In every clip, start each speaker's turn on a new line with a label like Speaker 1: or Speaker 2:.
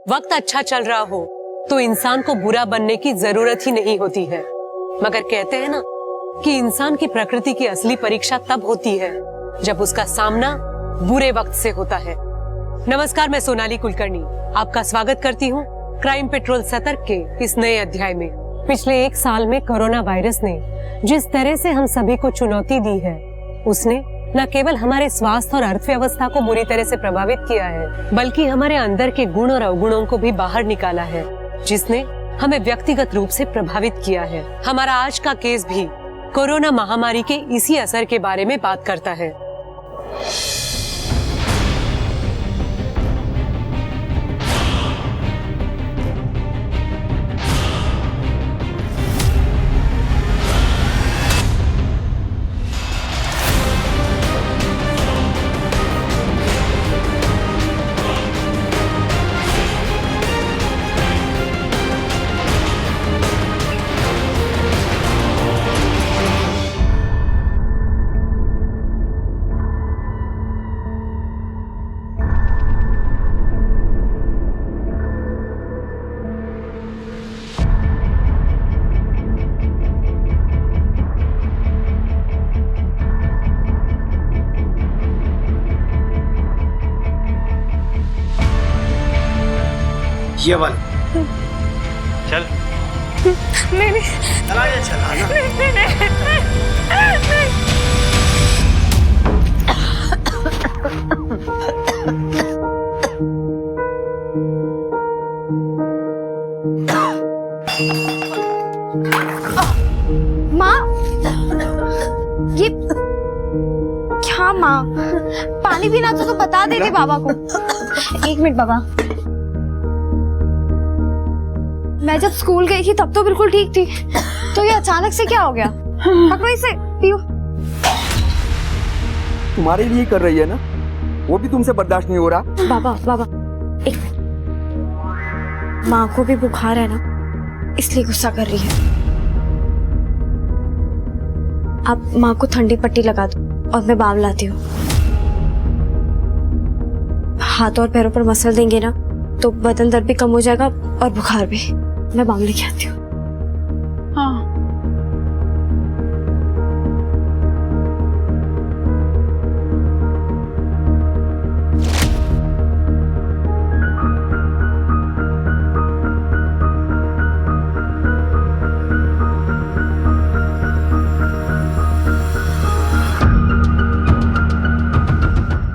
Speaker 1: वक्त अच्छा चल रहा हो तो इंसान को बुरा बनने की जरूरत ही नहीं होती है, मगर कहते हैं ना कि इंसान की प्रकृति की असली परीक्षा तब होती है जब उसका सामना बुरे वक्त से होता है। नमस्कार, मैं सोनाली कुलकर्णी आपका स्वागत करती हूँ क्राइम पेट्रोल सतर्क के इस नए अध्याय में। पिछले 1 साल में कोरोना वायरस ने जिस तरह से हम सभी को चुनौती दी है, उसने न केवल हमारे स्वास्थ्य और अर्थव्यवस्था को बुरी तरह से प्रभावित किया है, बल्कि हमारे अंदर के गुण और अवगुणों को भी बाहर निकाला है, जिसने हमें व्यक्तिगत रूप से प्रभावित किया है। हमारा आज का केस भी कोरोना महामारी के इसी असर के बारे में बात करता है।
Speaker 2: ये वाली चल।
Speaker 3: नहीं
Speaker 2: चला ये चला ना।
Speaker 3: माँ, ये क्या माँ? पानी पीना तो बता देते बाबा को। 1 मिनट बाबा। मैं जब स्कूल गई थी तब तो बिल्कुल ठीक थी, तो ये अचानक से क्या हो गया? पकड़ो इसे, पियो।
Speaker 4: तुम्हारे लिए कर रही है ना, वो भी तुमसे बर्दाश्त नहीं हो रहा।
Speaker 3: बाबा 1 मिनट। माँ को भी बुखार है ना, इसलिए गुस्सा कर रही है। आप माँ को ठंडी पट्टी लगा दो और मैं बाम लाती हूँ। हाथ और पैरों पर मसल देंगे ना तो बदन दर्द भी कम हो जाएगा और बुखार भी। मैं बाम लेके आती हूँ।
Speaker 5: हाँ।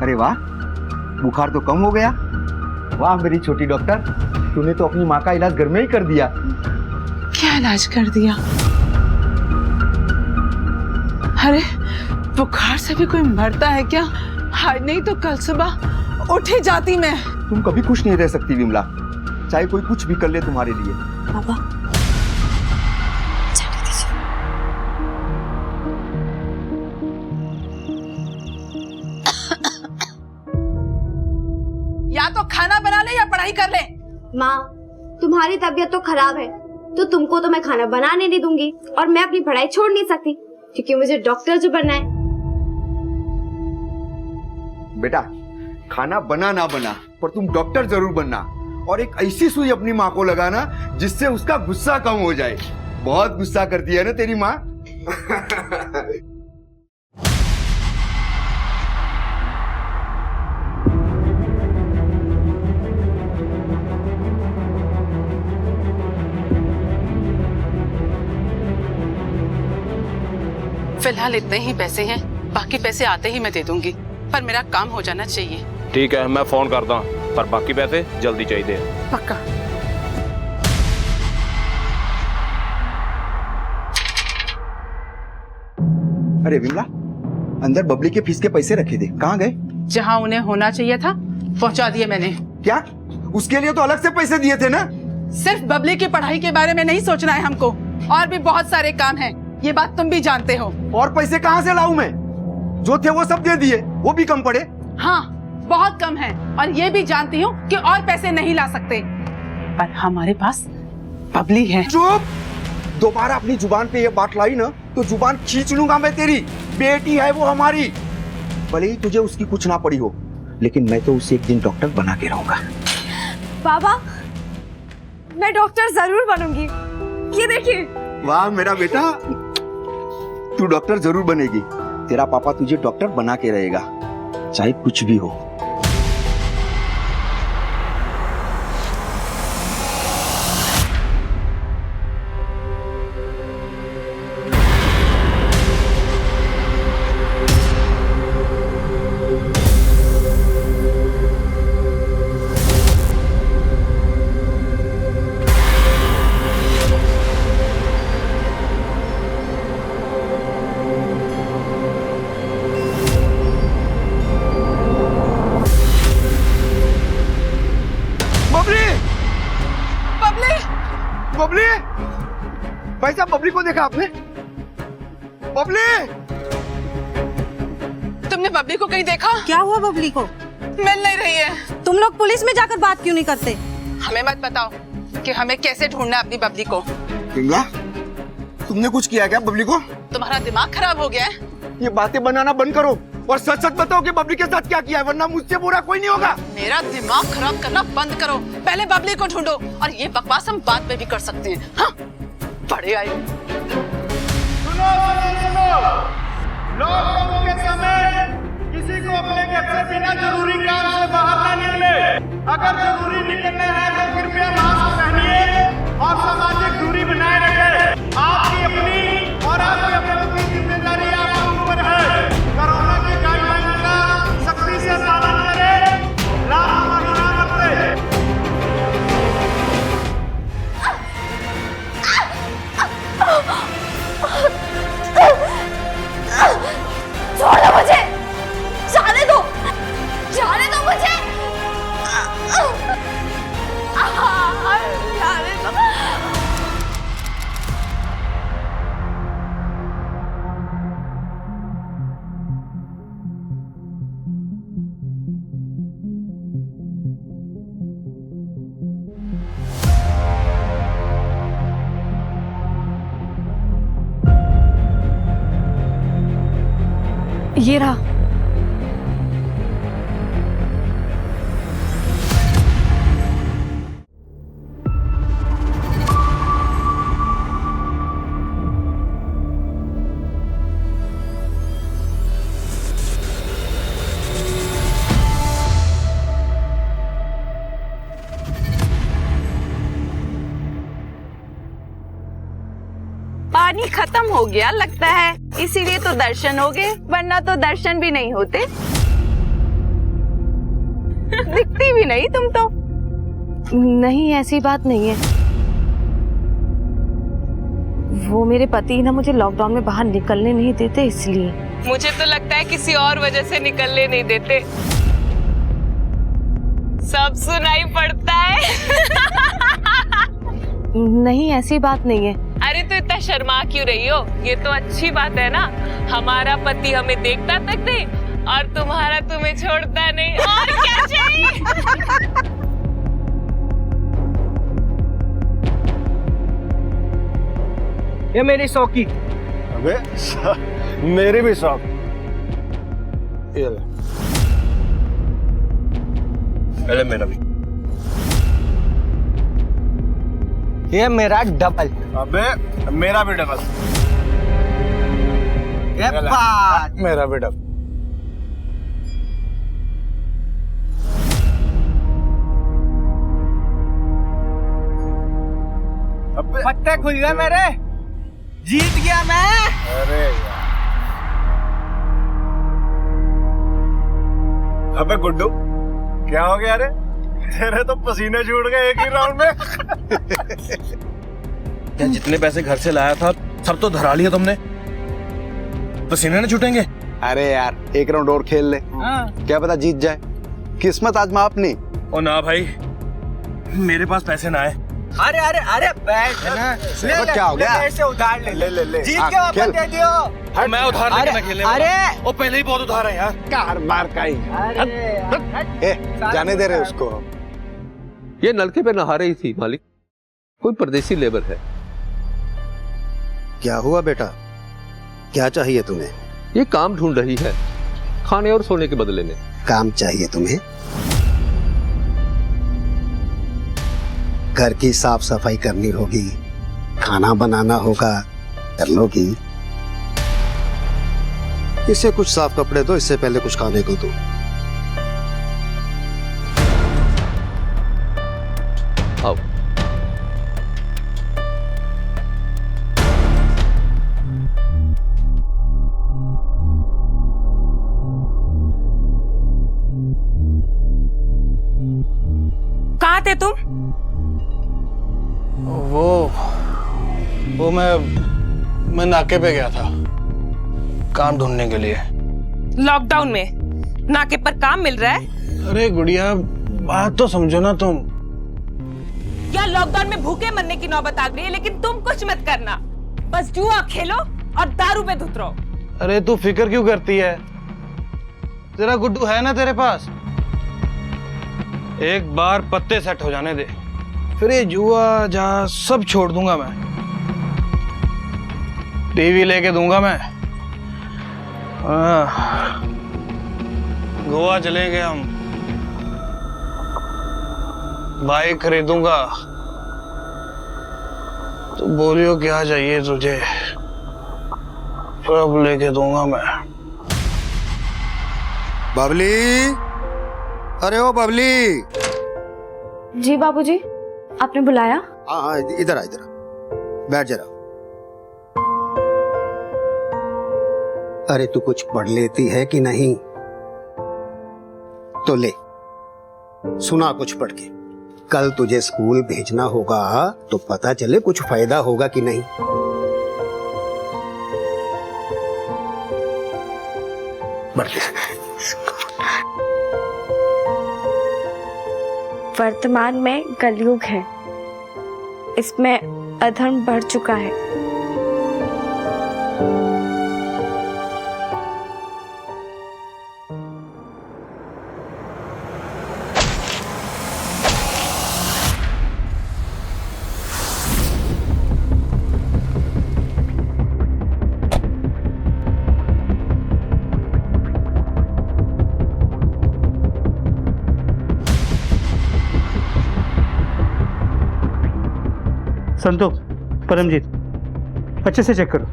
Speaker 4: अरे वाह, बुखार तो कम हो गया। वाह मेरी छोटी डॉक्टर, तूने तो अपनी माँ का इलाज घर में ही कर दिया।
Speaker 5: क्या इलाज कर दिया? अरे बुखार से भी कोई मरता है क्या? हाय, नहीं तो कल सुबह उठ ही जाती मैं।
Speaker 4: तुम कभी खुश नहीं रह सकती विमला, चाहे कोई कुछ भी कर ले तुम्हारे लिए।
Speaker 3: बाबा जाने दीजिए।
Speaker 5: या तो खाना बना ले या पढ़ाई कर ले।
Speaker 3: माँ, तुम्हारी तबीयत तो खराब है, तो तुमको तो मैं खाना बनाने नहीं दूंगी और मैं अपनी पढ़ाई छोड़ नहीं सकती, क्योंकि मुझे डॉक्टर जो बनना है।
Speaker 4: बेटा, खाना बना ना बना, पर तुम डॉक्टर जरूर बनना, और एक ऐसी सुई अपनी माँ को लगाना जिससे उसका गुस्सा कम हो जाए। बहुत गुस्सा करती है ना तेरी माँ।
Speaker 5: फिलहाल इतने ही पैसे हैं, बाकी पैसे आते ही मैं दे दूंगी, पर मेरा काम हो जाना चाहिए।
Speaker 6: ठीक है, मैं फोन करता हूँ, पर बाकी पैसे जल्दी चाहिए।
Speaker 5: पक्का।
Speaker 4: अरे विमला, अंदर बबली के फीस के पैसे रखे थे, कहाँ गए?
Speaker 5: जहाँ उन्हें होना चाहिए था पहुँचा दिए मैंने।
Speaker 4: क्या? उसके लिए तो अलग से पैसे दिए थे ना?
Speaker 5: सिर्फ बबली की पढ़ाई के बारे में नहीं सोचना है हमको, और भी बहुत सारे काम हैं, ये बात तुम भी जानते हो।
Speaker 4: और पैसे कहाँ से लाऊं मैं? जो थे वो सब दे दिए, वो भी कम पड़े।
Speaker 5: हाँ, बहुत कम है, और ये भी जानती हूँ कि और पैसे नहीं ला सकते, पर हमारे पास बबली है।
Speaker 4: चुप! दोबारा अपनी जुबान पे ये बात लाई ना तो जुबान खींच लूंगा मैं तेरी। बेटी है वो हमारी, भले ही तुझे उसकी कुछ ना पड़ी हो, लेकिन मैं तो उसे एक दिन डॉक्टर बना के रहूंगा।
Speaker 3: बाबा मैं डॉक्टर जरूर बनूंगी। ये देखिए।
Speaker 4: वाह मेरा बेटा, तू डॉक्टर जरूर बनेगी। तेरा पापा तुझे डॉक्टर बना के रहेगा, चाहे कुछ भी हो। बबली, भाई साहब बबली को देखा आपने? बबली,
Speaker 5: तुमने बबली को कहीं देखा?
Speaker 7: क्या हुआ बबली को?
Speaker 5: मिल नहीं रही है।
Speaker 7: तुम लोग पुलिस में जाकर बात क्यों नहीं करते?
Speaker 5: हमें मत बताओ कि हमें कैसे ढूंढना है अपनी बबली को।
Speaker 4: पिंगला, तुमने कुछ किया क्या बबली को?
Speaker 5: तुम्हारा दिमाग खराब हो गया है?
Speaker 4: ये बातें बनाना बंद करो और सच सच बताओ कि बबली के साथ क्या किया है, वरना मुझसे बुरा कोई नहीं होगा।
Speaker 5: मेरा दिमाग खराब करना बंद करो, पहले बबली को ढूंढो, और ये बकवास हम बाद में भी कर सकते हैं। हाँ? बड़े आए।
Speaker 2: सुनो लॉकडाउन के समय किसी को अपने घर से बिना जरूरी काम से बाहर न निकले। अगर जरूरी निकलना है तो कृपया मास्क पहनिए और सामाजिक दूरी बनाए रखें। आपकी अपनी और आपके अपनों की जिम्मेदारी आपके ऊपर है। कोरोना की गाइडलाइन का सख्ती से पालन करें, लापरवाही न बरतें।
Speaker 3: छोड़ो मुझे, जाने दो मुझे। जाने दो।
Speaker 7: ये रहा।
Speaker 8: पानी खत्म हो गया लगता है, इसीलिए तो दर्शन हो गए, वरना तो दर्शन भी नहीं होते। दिखती भी नहीं तुम तो।
Speaker 7: नहीं, ऐसी बात नहीं है। वो मेरे पति ना मुझे लॉकडाउन में बाहर निकलने नहीं देते, इसलिए।
Speaker 8: मुझे तो लगता है किसी और वजह से निकलने नहीं देते। सब सुनाई पड़ता है।
Speaker 7: नहीं, ऐसी बात नहीं है।
Speaker 8: अरे तो इतना शर्मा क्यों रही हो? ये तो अच्छी बात है ना, हमारा पति हमें देखता तक नहीं और तुम्हारा तुम्हें छोड़ता नहीं। और क्या चाहिए?
Speaker 2: ये मेरी शौकी।
Speaker 6: अबे मेरी भी शौक। ये ले मेरा भी।
Speaker 2: ये मेरा डबल।
Speaker 6: अबे मेरा भी डबल।
Speaker 2: ये बात।
Speaker 6: मेरा भी डबल। अबे
Speaker 2: पत्ते खुल गए मेरे, जीत गया मैं।
Speaker 6: अरे यार, अबे गुड्डू क्या हो गया रे? तेरे तो पसीने छूट गए एक ही राउंड में।
Speaker 9: क्या जितने पैसे घर से लाया था सब तो धरा लिया तुमने? पसीने न छूटेंगे?
Speaker 10: अरे यार एक राउंड और खेल ले, क्या पता जीत जाए। किस्मत आजमा अपनी।
Speaker 9: ओ ना भाई, मेरे पास पैसे ना आए।
Speaker 2: अरे अरे अरे बैठ ना, ले
Speaker 10: क्या हो गया?
Speaker 2: ऐसे उधार ले
Speaker 10: ले
Speaker 2: जीत के वापस दे दियो।
Speaker 9: मैं उधार लेके ना खेलने वाला।
Speaker 2: अरे
Speaker 9: ओ पहले ही बहुत उधार है यार।
Speaker 10: कार बार का ही। जाने दे रहे उसको।
Speaker 11: ये नलके पे नहा रही थी मालिक, कोई परदेसी लेबर है।
Speaker 10: क्या हुआ बेटा, क्या चाहिए तुम्हें?
Speaker 11: ये काम ढूंढ रही है, खाने और सोने के बदले में।
Speaker 10: काम चाहिए तुम्हें? घर की साफ सफाई करनी होगी, खाना बनाना होगा, कर लोगी। इसे कुछ साफ कपड़े दो, इससे पहले कुछ खाने को दो।
Speaker 11: आओ।
Speaker 8: कहाँ थे तुम?
Speaker 9: वो मैं नाके पे गया था काम ढूंढने के लिए।
Speaker 8: लॉकडाउन में नाके पर काम मिल रहा है?
Speaker 9: अरे गुड़िया, बात तो समझो ना तुम।
Speaker 8: क्या लॉकडाउन में भूखे मरने की नौबत आ गई है? लेकिन तुम कुछ मत करना, बस जुआ खेलो और दारू पे धुत रहो।
Speaker 9: अरे तू फिक्र क्यों करती है? तेरा गुड्डू है ना तेरे पास। एक बार पत्ते सेट हो जाने दे, फिर ये जुआ जा सब छोड़ दूंगा मैं। टीवी लेके दूंगा मैं। गोवा चलेंगे हम, बाइक खरीदूंगा। तो बोलियो क्या चाहिए तुझे, सब लेके दूंगा मैं।
Speaker 10: बबली, अरे ओ बबली।
Speaker 3: जी बाबूजी, आपने बुलाया?
Speaker 10: हाँ, इधर आ, इधर आ, बैठ जरा। अरे तू कुछ पढ़ लेती है कि नहीं? तो ले, सुना कुछ पढ़ के। कल तुझे स्कूल भेजना होगा तो पता चले कुछ फायदा होगा कि नहीं।
Speaker 7: वर्तमान में कलयुग है, इसमें अधर्म बढ़ चुका है।
Speaker 12: संतोष, परमजीत, अच्छे से चेक करो।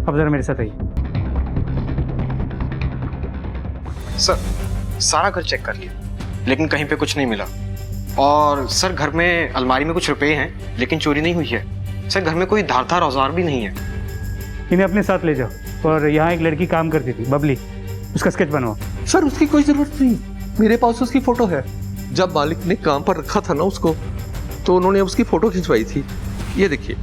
Speaker 12: अब जरा मेरे साथ आइए।
Speaker 13: सर, सारा घर चेक कर लिया, लेकिन कहीं पे कुछ नहीं मिला। और सर, घर में अलमारी में कुछ रुपए हैं, लेकिन चोरी नहीं हुई है। सर, घर में कोई धारदार औजार भी नहीं है।
Speaker 12: इन्हें अपने साथ ले जाओ। और यहाँ एक लड़की काम करती थी, बबली, उसका स्केच बनवाओ।
Speaker 11: सर, उसकी कोई जरूरत नहीं, मेरे पास उसकी फोटो है। जब मालिक ने काम पर रखा था ना उसको, तो उन्होंने उसकी फोटो खिंचवाई थी। ये देखिए,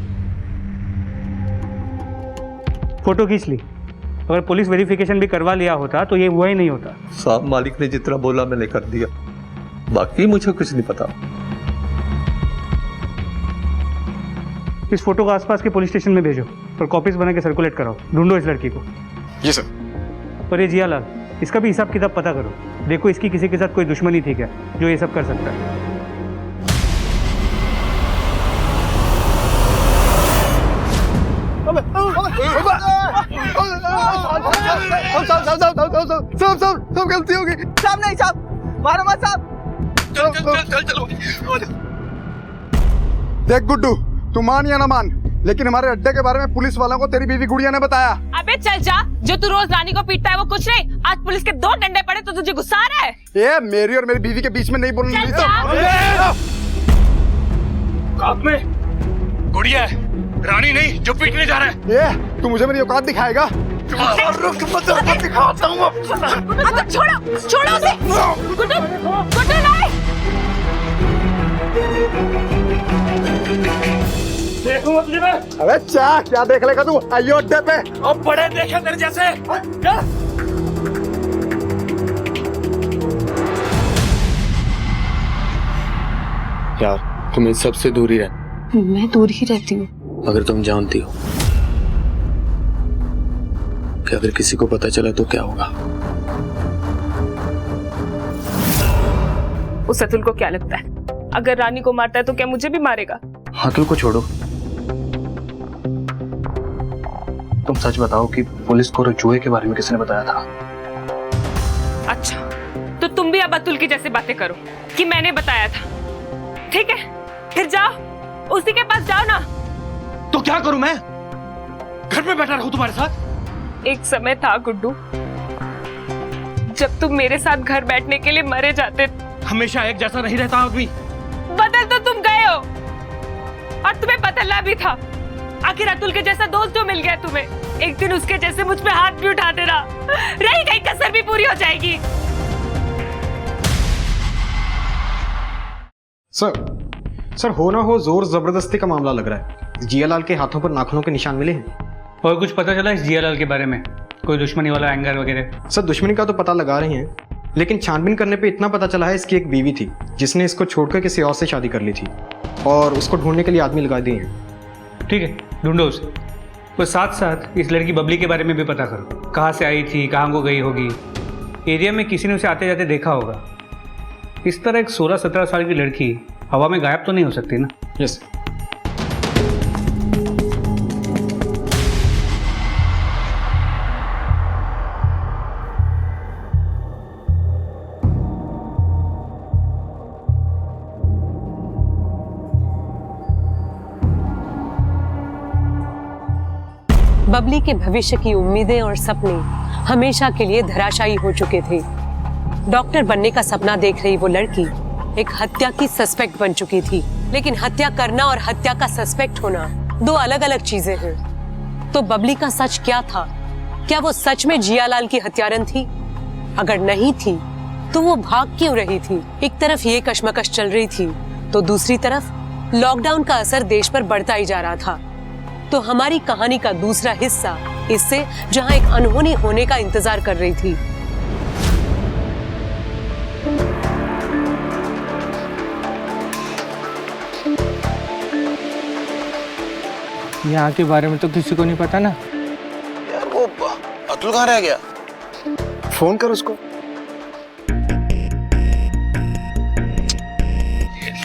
Speaker 12: फोटो खींच ली। अगर पुलिस वेरिफिकेशन भी करवा लिया होता तो ये हुआ ही नहीं होता।
Speaker 11: साहब, मालिक ने जितना बोला मैंने कर दिया, बाकी मुझे कुछ नहीं पता।
Speaker 12: इस फोटो को आसपास के पुलिस स्टेशन में भेजो और कॉपीज बना के सर्कुलेट कराओ। ढूंढो इस लड़की को।
Speaker 13: जी सर।
Speaker 12: और ये जियालाल, इसका भी हिसाब किताब पता करो। देखो इसकी किसी के साथ कोई दुश्मनी थी क्या, जो ये सब कर सकता है।
Speaker 6: सब गलती होगी।
Speaker 5: साहब नहीं साहब, मारो मत साहब।
Speaker 6: चलो। देख गुड्डू, तू मान या ना मान, लेकिन हमारे अड्डे के बारे में पुलिस वालों को तेरी बीवी गुड़िया ने बताया।
Speaker 8: अबे चल जा, जो तू रोज रानी को पीटता है वो कुछ नहीं। आज पुलिस के 2 डंडे पड़े तो तुझे गुस्सा आ रहा है?
Speaker 6: ये मेरी और मेरी बीवी के बीच में नहीं बोलने
Speaker 8: चल
Speaker 6: देता।
Speaker 9: औकात में गुड़िया है, रानी नहीं जो पीटने जा रहा है।
Speaker 6: ये तू मुझे मेरी औकात दिखाएगा? दिखाता हूँ।
Speaker 8: छोड़ो उसे। गुड्डू, गुड्डू नहीं।
Speaker 6: देखूं मतलब? अबे क्या देख लेगा तू? आइयो अड्डे पे।
Speaker 9: अब बड़े देखे तेरे जैसे।
Speaker 13: यार, तुम इन सबसे दूर ही रह।
Speaker 7: मैं दूर ही रहती हूँ।
Speaker 13: अगर तुम जानती हो कि अगर किसी को पता चला तो क्या होगा?
Speaker 8: उस अतुल को क्या लगता है, अगर रानी को मारता है तो क्या मुझे भी मारेगा?
Speaker 13: अतुल को छोड़ो, तुम सच बताओ कि पुलिस को जुए के बारे में किसने बताया था?
Speaker 8: अच्छा, तो तुम भी अब अतुल की जैसे बातें करो कि मैंने बताया था। ठीक है, फिर जाओ, उसी के पास जाओ ना।
Speaker 9: तो क्या करूं मैं? घर में बैठा रहूं तुम्हारे साथ?
Speaker 8: एक समय था गुड्डू जब तुम मेरे साथ घर बैठने के लिए मरे जाते।
Speaker 9: हमेशा एक जैसा नहीं रहता आदमी।
Speaker 8: बदल तो तुम गए हो, और तुम्हें बदलना भी था। आखिर अतुल के जैसा दोस्त जो मिल गया तुम्हें, एक दिन उसके जैसे मुझ पे हाथ भी उठा देना, रही गई कसर भी पूरी हो जाएगी।
Speaker 13: सर हो ना हो जोर जबरदस्ती का मामला लग रहा है। जियालाल के हाथों पर नाखूनों के निशान मिले हैं।
Speaker 12: और कुछ पता चला इस जियालाल के बारे में? कोई दुश्मनी वाला एंगर वगैरह?
Speaker 13: सर दुश्मनी का तो पता लगा रहे हैं, लेकिन छानबीन करने पे इतना पता चला है इसकी एक बीवी थी जिसने इसको छोड़कर किसी और से शादी कर ली थी, और उसको ढूंढने के लिए आदमी लगा दिए हैं।
Speaker 12: ठीक है, ढूंढो उसे। तो साथ साथ इस लड़की बबली के बारे में भी पता करो। कहाँ से आई थी, कहाँ को गई होगी, एरिया में किसी ने उसे आते जाते देखा होगा। इस तरह एक 16-17 साल की लड़की हवा में गायब तो नहीं हो सकती ना?
Speaker 13: यस।
Speaker 1: बबली के भविष्य की उम्मीदें और सपने हमेशा के लिए धराशायी हो चुके थे। डॉक्टर बनने का सपना देख रही वो लड़की एक हत्या की सस्पेक्ट बन चुकी थी। लेकिन हत्या करना और हत्या का सस्पेक्ट होना दो अलग अलग चीजें हैं। तो बबली का सच क्या था? क्या वो सच में जियालाल की हत्यारन थी? अगर नहीं थी तो वो भाग क्यों रही थी? एक तरफ ये कश्मकश चल रही थी तो दूसरी तरफ लॉकडाउन का असर देश पर बढ़ता ही जा रहा था। तो हमारी कहानी का दूसरा हिस्सा इससे जहां एक अनहोनी होने का इंतजार कर रही थी।
Speaker 14: यहाँ के बारे में तो किसी को नहीं पता ना।
Speaker 9: यार वो अतुल कहाँ रह गया?
Speaker 13: फोन कर उसको।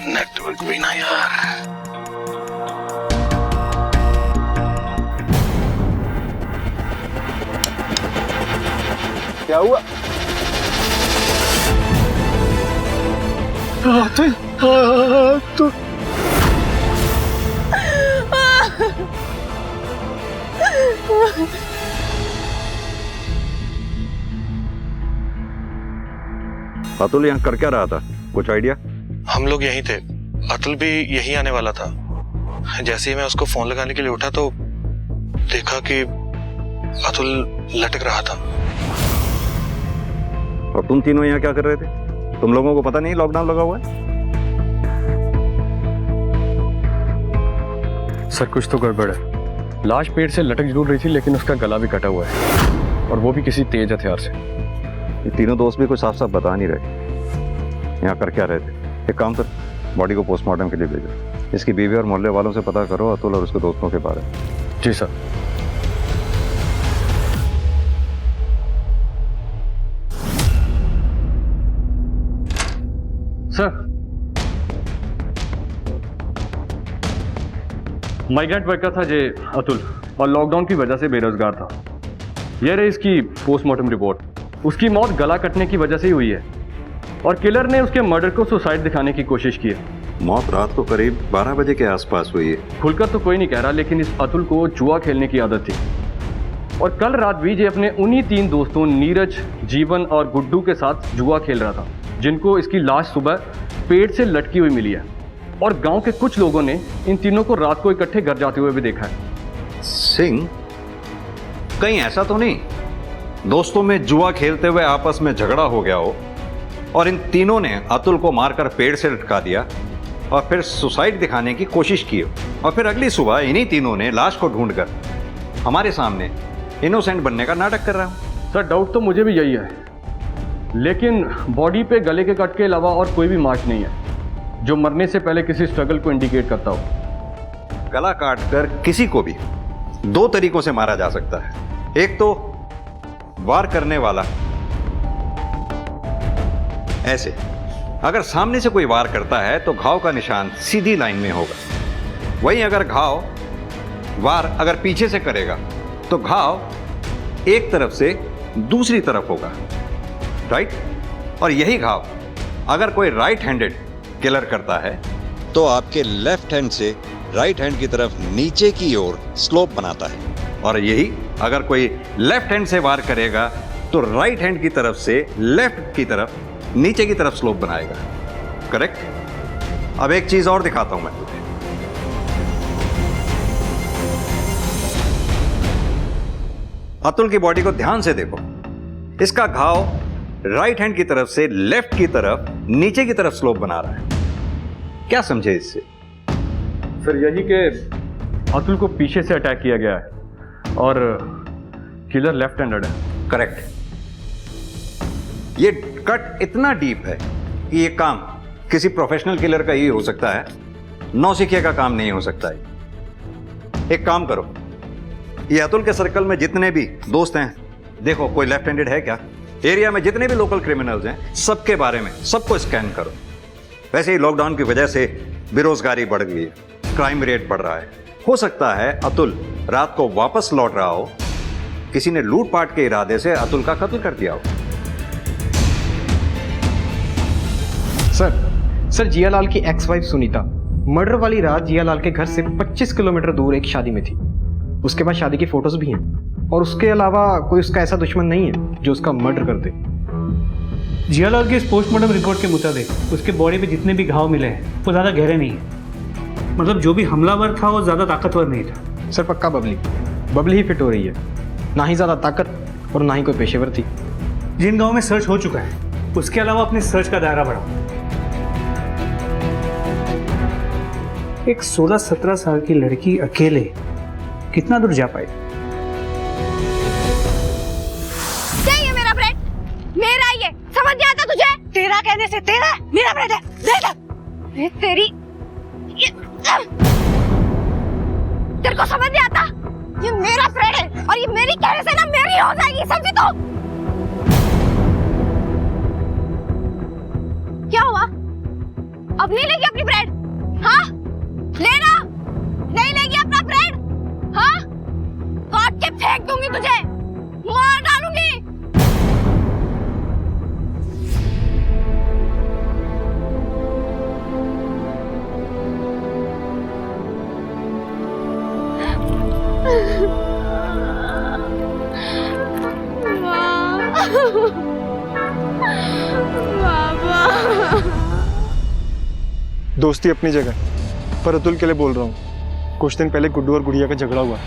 Speaker 9: नेटवर्क भी ना यार।
Speaker 6: क्या हुआ? तो
Speaker 15: अतुल यहाँ कर क्या रहा था? कुछ आइडिया?
Speaker 9: हम लोग यहीं थे, अतुल भी यहीं आने वाला था। जैसे ही मैं उसको फोन लगाने के लिए उठा तो देखा कि अतुल लटक रहा था।
Speaker 15: और तुम तीनों यहाँ क्या कर रहे थे? तुम लोगों को पता नहीं लॉकडाउन लगा हुआ है?
Speaker 6: सर कुछ तो गड़बड़ है। लाश पेड़ से लटक जरूर रही थी, लेकिन उसका गला भी कटा हुआ है, और वो भी किसी तेज हथियार से।
Speaker 15: ये तीनों दोस्त भी कुछ साफ साफ बता नहीं रहे यहाँ कर क्या रहे थे। एक काम कर, बॉडी को पोस्टमार्टम के लिए भेजो। इसकी बीवी और मोहल्ले वालों से पता करो अतुल और उसके दोस्तों के बारे में।
Speaker 6: जी सर। सर, माइग्रेंट वर्कर था जे अतुल, और लॉकडाउन की वजह से बेरोजगार था। यह रही इसकी पोस्टमार्टम रिपोर्ट। उसकी मौत गला कटने की वजह से ही हुई है, और किलर ने उसके मर्डर को सुसाइड दिखाने की कोशिश की है।
Speaker 15: मौत रात को करीब 12 बजे के आसपास हुई है।
Speaker 6: खुलकर तो कोई नहीं कह रहा, लेकिन इस अतुल को जुआ खेलने की आदत थी, और कल रात भी ये अपने उन्हीं 3 दोस्तों नीरज, जीवन और गुड्डू के साथ जुआ खेल रहा था, जिनको इसकी लाश सुबह पेड़ से लटकी हुई मिली है। और गांव के कुछ लोगों ने इन तीनों को रात को इकट्ठे घर जाते हुए भी देखा है।
Speaker 15: सिंह, कहीं ऐसा तो नहीं दोस्तों में जुआ खेलते हुए आपस में झगड़ा हो गया हो और इन तीनों ने अतुल को मारकर पेड़ से लटका दिया और फिर सुसाइड दिखाने की कोशिश की हो, और फिर अगली सुबह इन्हीं तीनों ने लाश को ढूंढकर हमारे सामने इनोसेंट बनने का नाटक कर रहा हूं।
Speaker 6: सर डाउट तो मुझे भी यही है, लेकिन बॉडी पे गले के कट के अलावा और कोई भी मार्क नहीं है जो मरने से पहले किसी स्ट्रगल को इंडिकेट करता हो।
Speaker 15: गला काटकर किसी को भी 2 तरीकों से मारा जा सकता है। एक तो वार करने वाला ऐसे, अगर सामने से कोई वार करता है तो घाव का निशान सीधी लाइन में होगा। वहीं अगर वार अगर पीछे से करेगा तो घाव एक तरफ से दूसरी तरफ होगा, राइट? और यही घाव अगर कोई राइट हैंडेड किलर करता है तो आपके लेफ्ट हैंड से राइट हैंड की तरफ नीचे की ओर स्लोप बनाता है, और यही अगर कोई लेफ्ट हैंड से वार करेगा तो राइट हैंड की तरफ से लेफ्ट की तरफ नीचे की तरफ स्लोप बनाएगा। करेक्ट। अब एक चीज और दिखाता हूं मैं तुझे। अतुल की बॉडी को ध्यान से देखो। इसका घाव राइट हैंड की तरफ से लेफ्ट की तरफ नीचे की तरफ स्लोप बना रहा है। क्या समझे इससे?
Speaker 6: सर यही कि अतुल को पीछे से अटैक किया गया है और किलर लेफ्ट हैंडेड है।
Speaker 15: करेक्ट। ये कट इतना डीप है कि ये काम किसी प्रोफेशनल किलर का ही हो सकता है, नौसिखिया का काम नहीं हो सकता है। एक काम करो, ये अतुल के सर्कल में जितने भी दोस्त हैं, देखो कोई लेफ्ट हैंडेड है क्या? एरिया में जितने भी लोकल क्रिमिनल्स हैं सबके बारे में सबको स्कैन करो। वैसे ही लॉकडाउन की वजह से बेरोजगारी बढ़ गई है, क्राइम रेट बढ़ रहा है। हो सकता है अतुल रात को वापस लौट रहा हो, किसी ने लूटपाट के इरादे से अतुल का कत्ल कर दिया हो।
Speaker 13: सर जियालाल की एक्स वाइफ सुनीता मर्डर वाली रात जियालाल के घर से 25 किलोमीटर दूर एक शादी में थी। उसके बाद शादी की फोटोज भी हैं, और उसके अलावा कोई उसका ऐसा दुश्मन नहीं है जो उसका मर्डर कर दे।
Speaker 12: जियालाल के इस पोस्टमार्टम रिपोर्ट के मुताबिक उसके बॉडी पे जितने भी घाव मिले हैं वो ज़्यादा गहरे नहीं है। मतलब जो भी हमलावर था वो ज़्यादा ताकतवर नहीं था।
Speaker 13: सर पक्का बबली ही फिट हो रही है, ना ही ज़्यादा ताकत और ना ही कोई पेशेवर थी।
Speaker 12: जिन गाँव में सर्च हो चुका है उसके अलावा अपने सर्च का दायरा बढ़ाओ। एक 16-17 साल की लड़की अकेले कितना दूर जा पाई?
Speaker 3: चाहिए मेरा ब्रेड, मेरा ये, समझ नहीं आता तुझे? तेरा कहने से तेरा मेरा ब्रेड है, दे दे। तेरी तेरे को समझ नहीं आता? ये मेरा ब्रेड है और ये मेरी कहने से ना मेरी हो जाएगी, समझी तो? क्या हुआ? अब नहीं लेगी अपनी ब्रेड? हाँ लेना, नहीं लेगी अपना ब्रेड? हाँ काट के फेंक दूंगी तुझे, मार डालूंगी।
Speaker 16: दोस्ती अपनी जगह, पर अतुल के लिए बोल रहा हूँ। कुछ दिन पहले गुड्डू और गुड़िया का झगड़ा हुआ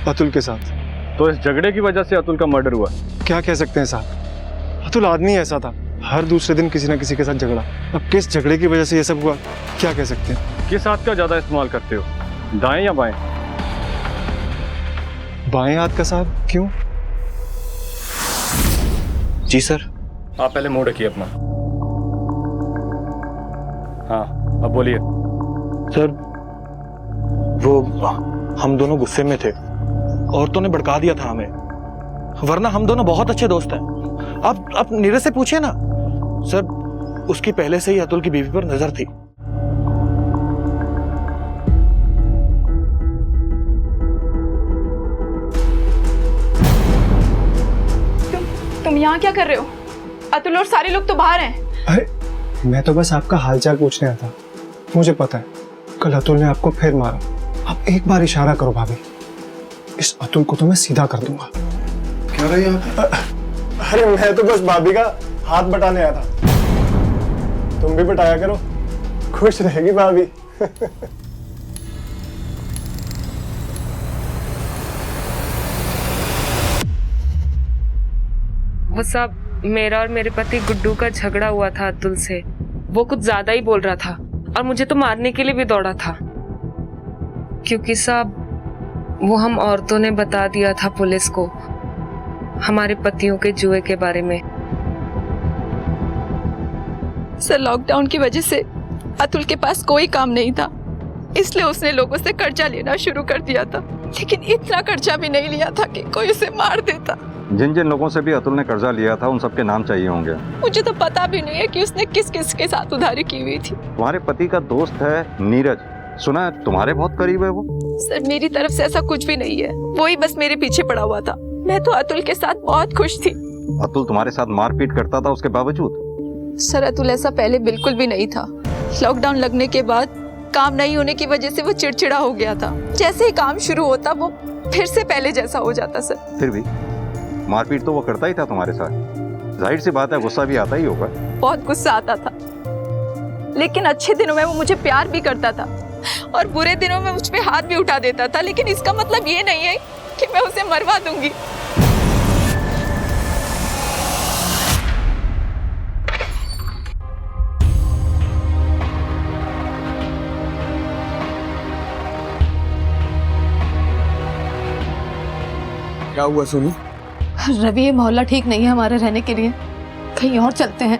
Speaker 16: अतुल के साथ।
Speaker 6: तो इस झगड़े की वजह से अतुल का मर्डर हुआ?
Speaker 16: क्या कह सकते हैं साहब, अतुल आदमी ऐसा था, हर दूसरे दिन किसी न किसी के साथ झगड़ा। अब किस झगड़े की वजह से ये सब हुआ, क्या कह सकते हैं?
Speaker 6: किस हाथ का ज्यादा इस्तेमाल करते हो, दाएं या बाएं?
Speaker 16: बाएं हाथ का साहब, क्यों?
Speaker 6: जी सर। आप पहले मुंह रखिए अपना। हाँ अब बोलिए।
Speaker 16: सर वो हम दोनों गुस्से में थे, औरतों ने भड़का दिया था हमें, वरना हम दोनों बहुत अच्छे दोस्त हैं। आप नीरज से पूछिए ना सर, उसकी पहले से ही अतुल की बीवी पर नजर थी।
Speaker 5: तुम यहाँ क्या कर रहे हो? अतुल और सारे लोग तो बाहर हैं।
Speaker 16: अरे मैं तो बस आपका हालचाल पूछने आया था। मुझे पता है कल अतुल ने आपको फिर मारा। आप एक बार इशारा करो भाभी, इस अतुल को तो मैं सीधा कर दूंगा।
Speaker 4: क्या रही आप?
Speaker 16: अरे मैं तो बस भाभी का हाथ बटाने आया था, तुम भी बटाया करो, खुश रहेगी भाभी।
Speaker 8: वो सब मेरा और मेरे पति गुड्डू का झगड़ा हुआ था अतुल से। वो कुछ ज्यादा ही बोल रहा था और मुझे तो मारने के लिए भी दौड़ा था, क्योंकि साहब वो हम औरतों ने बता दिया था पुलिस को हमारे पतियों के जुए के बारे में।
Speaker 5: सर लॉकडाउन की वजह से अतुल के पास कोई काम नहीं था, इसलिए उसने लोगों से कर्जा लेना शुरू कर दिया था, लेकिन इतना कर्जा भी नहीं लिया था कि कोई उसे मार देता।
Speaker 15: जिन जिन लोगों से भी अतुल ने कर्जा लिया था उन सबके नाम चाहिए होंगे।
Speaker 5: मुझे तो पता भी नहीं है कि उसने किस किस के साथ उधारी की हुई थी।
Speaker 15: तुम्हारे पति का दोस्त है नीरज, सुना है तुम्हारे बहुत करीब है वो।
Speaker 5: सर मेरी तरफ से ऐसा कुछ भी नहीं है, वो ही बस मेरे पीछे पड़ा हुआ था। मैं तो अतुल के साथ बहुत खुश थी।
Speaker 15: अतुल तुम्हारे साथ मारपीट करता था उसके बावजूद?
Speaker 5: सर अतुल ऐसा पहले बिल्कुल भी नहीं था, लॉकडाउन लगने के बाद काम नहीं होने की वजह से वो चिड़चिड़ा हो गया था। जैसे ही काम शुरू होता वो फिर से पहले जैसा हो जाता सर।
Speaker 15: फिर भी मारपीट तो वो करता ही था तुम्हारे साथ, जाहिर सी बात है गुस्सा भी आता ही होगा।
Speaker 5: बहुत गुस्सा आता था, लेकिन अच्छे दिनों में वो मुझे प्यार भी करता था और बुरे दिनों में मुझ पे हाथ भी उठा देता था। लेकिन इसका मतलब ये नहीं है कि मैं उसे मरवा दूंगी।
Speaker 16: क्या हुआ सोनी?
Speaker 3: रवि, ये मोहल्ला ठीक नहीं है हमारे रहने के लिए, कहीं और चलते हैं।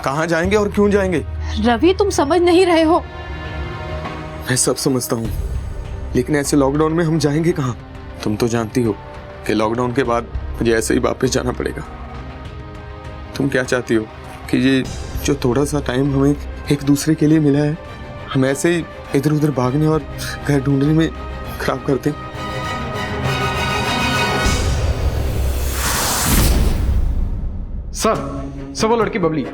Speaker 16: कहाँ जाएंगे और क्यों जाएंगे?
Speaker 3: रवि, तुम समझ नहीं रहे हो।
Speaker 16: मैं सब समझता हूँ, लेकिन ऐसे लॉकडाउन में हम जाएंगे कहाँ? तुम तो जानती हो कि लॉकडाउन के बाद मुझे ऐसे ही वापस जाना पड़ेगा। तुम क्या चाहती हो कि ये जो थोड़ा सा टाइम हमें एक दूसरे के लिए मिला है, हम ऐसे ही इधर उधर भागने और घर ढूंढने में खराब कर दें?
Speaker 13: सर वो लड़की बबली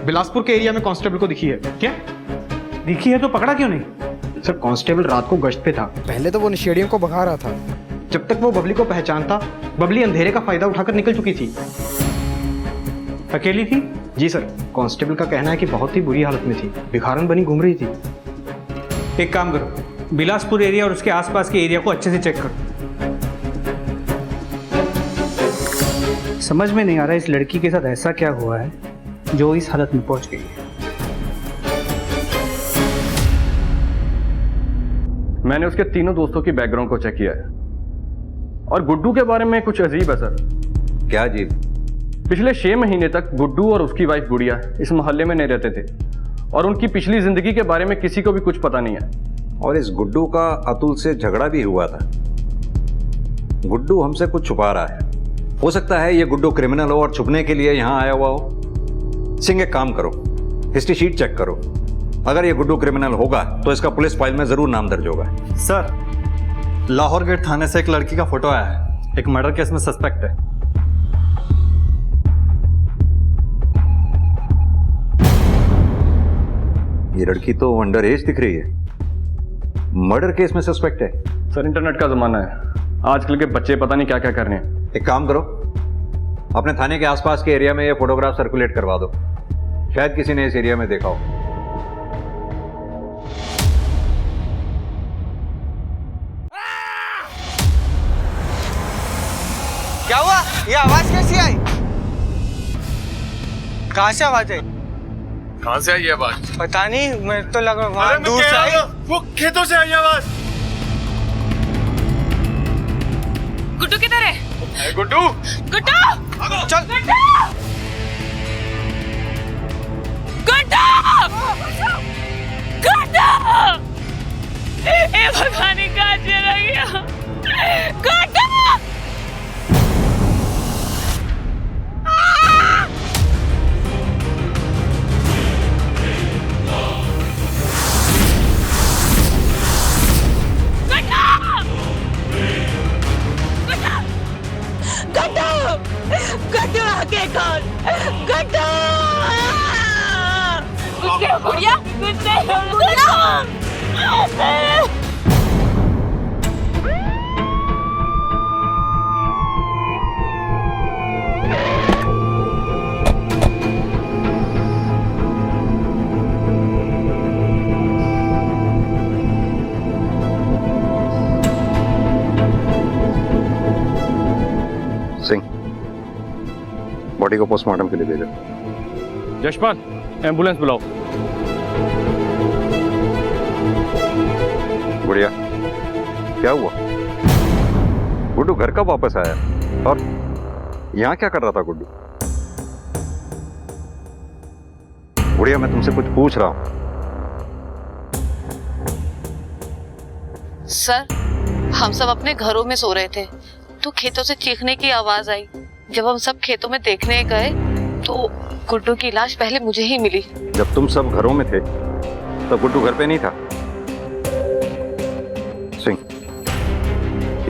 Speaker 13: बिलासपुर के एरिया में कांस्टेबल को दिखी है। क्या
Speaker 12: दिखी है तो पकड़ा क्यों नहीं?
Speaker 13: सर, कांस्टेबल रात को गश्त पे था।
Speaker 10: पहले तो वो नशेड़ियों को भगा रहा था।
Speaker 13: जब तक वो बबली को पहचानता, बबली अंधेरे का फायदा उठाकर निकल चुकी थी।
Speaker 12: अकेली थी?
Speaker 13: जी सर, कांस्टेबल का कहना है कि बहुत ही बुरी हालत में थी, भिखारन बनी घूम रही थी।
Speaker 12: एक काम करो, बिलासपुर एरिया और उसके आसपास के एरिया को अच्छे से चेक करो। समझ में नहीं आ रहा इस लड़की के साथ ऐसा क्या हुआ है जो इस हालत में पहुंच गई है।
Speaker 6: मैंने उसके तीनों दोस्तों की बैकग्राउंड को चेक किया है और गुड्डू के बारे में कुछ अजीब है सर।
Speaker 15: क्या अजीब?
Speaker 6: पिछले 6 महीने तक गुड्डू और उसकी वाइफ गुड़िया इस मोहल्ले में नहीं रहते थे और उनकी पिछली जिंदगी के बारे में किसी को भी कुछ पता नहीं है।
Speaker 15: और इस गुड्डू का अतुल से झगड़ा भी हुआ था। गुड्डू हमसे कुछ छुपा रहा है। हो सकता है ये गुड्डू क्रिमिनल हो और छुपने के लिए यहाँ आया हुआ हो। सिंह, एक काम करो, हिस्ट्री शीट चेक करो। अगर ये गुड्डू क्रिमिनल होगा तो इसका पुलिस फाइल में जरूर नाम दर्ज होगा।
Speaker 17: सर, लाहौर गेट थाने से एक लड़की का फोटो आया है, एक मर्डर केस में सस्पेक्ट है।
Speaker 15: ये लड़की तो अंडर एज दिख रही है, मर्डर केस में सस्पेक्ट है।
Speaker 6: सर, इंटरनेट का जमाना है, आजकल के बच्चे पता नहीं क्या क्या कर रहे हैं।
Speaker 15: एक काम करो, अपने थाने के आसपास के एरिया में ये फोटोग्राफ सर्कुलेट करवा दो, शायद किसी ने इस एरिया में देखा हो।
Speaker 14: क्या हुआ? ये आवाज कैसी आई? कहाँ से आवाज आई?
Speaker 2: कहाँ से आई आवाज?
Speaker 14: पता नहीं, मेरे तो लगा वहां दूर से आई।
Speaker 2: वो खेतों से आई आवाज।
Speaker 8: गुड्डू किधर है?
Speaker 2: गुड्डू!
Speaker 8: गुड्डू!
Speaker 14: चल!
Speaker 8: गुड्डू! गुड्डू! गुड्डू! ए भगवान, कहाँ चला गया? गुड्डू! गड्ढू आके कौन? गड्ढू! गुड्डू! गुड़िया! गुड्डू!
Speaker 15: सिंह, बॉडी को पोस्टमार्टम के लिए ले जाओ।
Speaker 6: यशपाल, एम्बुलेंस बुलाओ।
Speaker 15: गुड़िया, क्या हुआ? गुड्डू घर कब वापस आया और यहाँ क्या कर रहा था गुड्डू? गुड़िया, मैं तुमसे कुछ पूछ रहा हूँ।
Speaker 18: सर, हम सब अपने घरों में सो रहे थे तो खेतों से चीखने की आवाज आई। जब हम सब खेतों में देखने गए तो गुड्डू की लाश पहले मुझे ही मिली।
Speaker 15: जब तुम सब घरों में थे तब गुड्डू घर पे नहीं था। सिंह,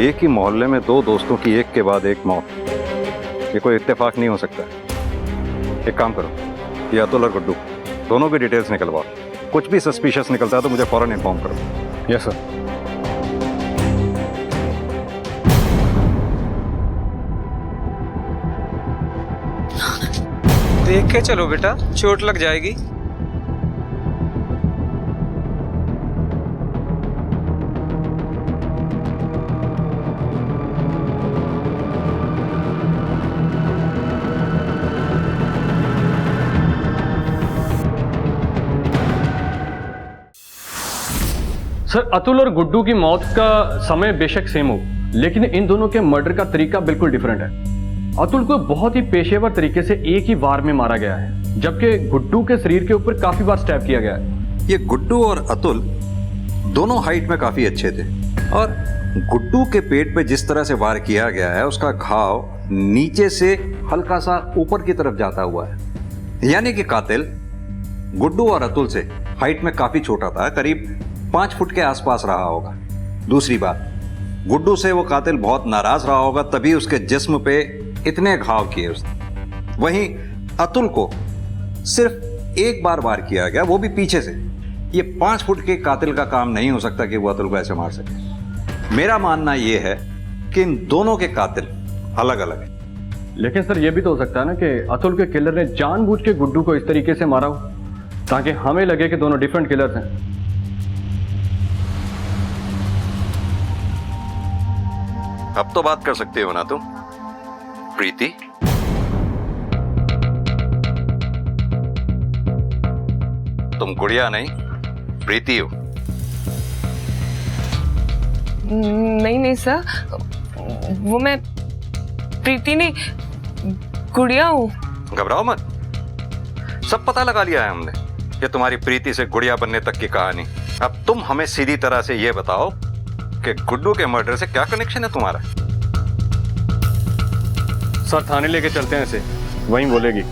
Speaker 15: एक ही मोहल्ले में 2 दोस्तों की एक के बाद एक मौत, ये कोई इत्तेफाक नहीं हो सकता। एक काम करो, ये अतुल और गुड्डू दोनों की डिटेल्स निकलवाओ, कुछ भी सस्पिशियस निकलता है तो मुझे फौरन इन्फॉर्म करो।
Speaker 6: Yes sir.
Speaker 14: देख के चलो बेटा, चोट लग जाएगी।
Speaker 6: सर, अतुल और गुड्डू की मौत का समय बेशक सेम हो, लेकिन इन दोनों के मर्डर का तरीका बिल्कुल डिफरेंट है। अतुल को बहुत ही पेशेवर तरीके से एक ही वार में मारा गया है, जबकि गुड्डू के शरीर के ऊपर काफी बार स्टैब किया गया है।
Speaker 15: ये गुड्डू और अतुल दोनों हाइट में काफी अच्छे थे, और गुड्डू के पेट पे जिस तरह से वार किया गया है उसका घाव नीचे से हल्का सा ऊपर की तरफ जाता हुआ है, यानी कि कातिल गुड्डू और अतुल से हाइट में काफी छोटा था, करीब 5 फुट के आसपास रहा होगा। दूसरी बात, गुड्डू से वो कातिल बहुत नाराज रहा होगा, तभी उसके जिस्म पे इतने घाव किए उसने। वहीं अतुल को सिर्फ एक बार वार किया गया, वो भी पीछे से। ये 5 फुट के कातिल का काम नहीं हो सकता कि वो अतुल को ऐसे मार सके। मेरा मानना यह है कि इन दोनों के कातिल अलग अलग हैं।
Speaker 6: लेकिन सर, ये भी तो हो सकता है ना कि अतुल के किलर ने जानबूझ के गुड्डू को इस तरीके से मारा हो ताकि हमें लगे कि दोनों डिफरेंट किलर्स हैं।
Speaker 15: अब तो बात कर सकते हो ना तुम, प्रीति? तुम गुड़िया नहीं, प्रीति हो।
Speaker 8: नहीं सर, वो मैं प्रीति नहीं, गुड़िया हूँ।
Speaker 15: घबराओ मत, सब पता लगा लिया है हमने, ये तुम्हारी प्रीति से गुड़िया बनने तक की कहानी। अब तुम हमें सीधी तरह से ये बताओ कि गुड्डू के मर्डर से क्या कनेक्शन है तुम्हारा?
Speaker 6: सर, थाने लेके चलते हैं इसे, वहीं बोलेगी।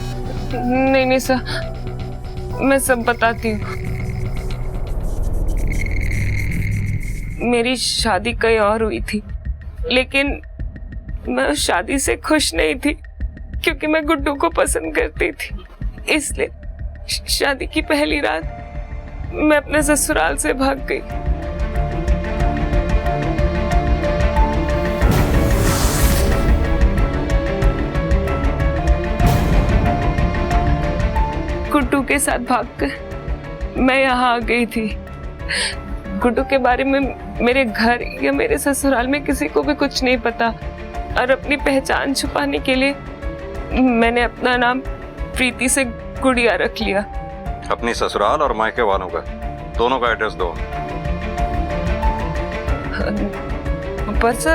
Speaker 8: नहीं सर, मैं सब बताती हूँ। मेरी शादी कहीं और हुई थी, लेकिन मैं उस शादी से खुश नहीं थी क्योंकि मैं गुड्डू को पसंद करती थी। इसलिए शादी की पहली रात मैं अपने ससुराल से भाग गई। गुड्डू के साथ भागकर मैं यहाँ आ गई थी। गुड्डू के बारे में मेरे घर या मेरे ससुराल में किसी को भी कुछ नहीं पता, और अपनी पहचान छुपाने के लिए मैंने अपना नाम प्रीति से गुड़िया रख लिया।
Speaker 15: अपनी ससुराल और मायके वालों का दोनों का एड्रेस दो।
Speaker 8: बस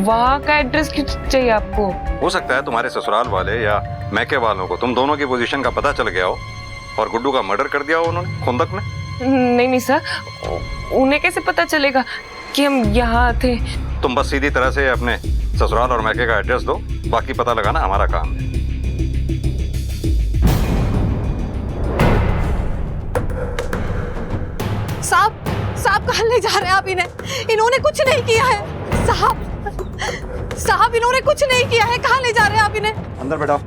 Speaker 8: वहाँ का एड्रेस क्यों चाहिए आपको?
Speaker 15: हो सकता है तुम्हारे ससुराल वाले या मैके वालों को तुम दोनों की पोजीशन का पता चल गया हो और गुड्डू का मर्डर कर दिया हो उन्होंने खुंदक में।
Speaker 8: नहीं सर, उन्हें कैसे पता चलेगा कि हम यहाँ थे?
Speaker 15: तुम बस सीधी तरह से अपने ससुराल और मैके का एड्रेस दो, बाकी पता लगाना हमारा काम है।
Speaker 3: साहब कहाँ ले जा रहे हैं आप इन्हें? इन्होंने कुछ नहीं किया है। साहब इन्होंने कुछ नहीं किया है, कहाँ ले जा रहे हैं आप इन्हें?
Speaker 15: अंदर बैठाओ।